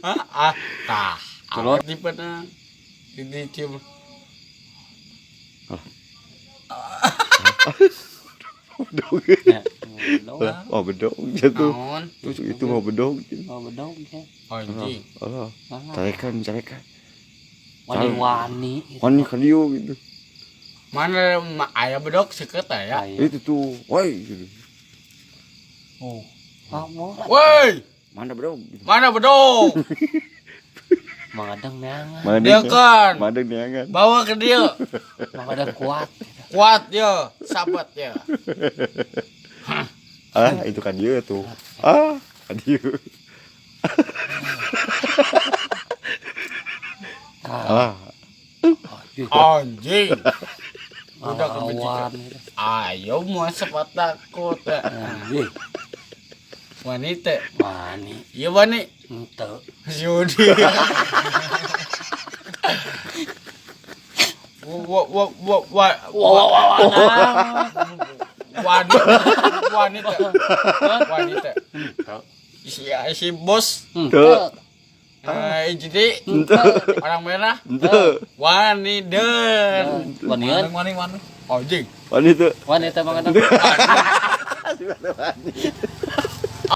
Tah. Terus? Di mana? Di cium. Bedong. Ya, bedong. Oh bedong jatuh. Naon? Itu mau bedong. Oh, bedong ya. Anjing. Allah. Ah, Carekan. wani-wani. Kan dia gitu. Mana ayah bedok seket ya? Ayo. Itu tuh, woi. Gitu. Oh. Kamu Woi, Mana bedong? Gitu. mana bedok? mengadang neangan. Mana Dia kan. Mana neangan. Bawa ke dia. Mengadang kuat. Kuat dia, sahabat dia. Ah, itu kan dia tuh. Ah, kan dia. Ah, Anjing. Udah Awan. kebencian. Ayo mau sempat takut. Anjing. Wanita. Wani. Iya wani. Ente. Yudi. Wanita. Wanita. Si bos. tuh. Jadi Ente. orang merah. Tuh. Wanidan. Wanian. Anjing. Wanita. Wanita mengadang.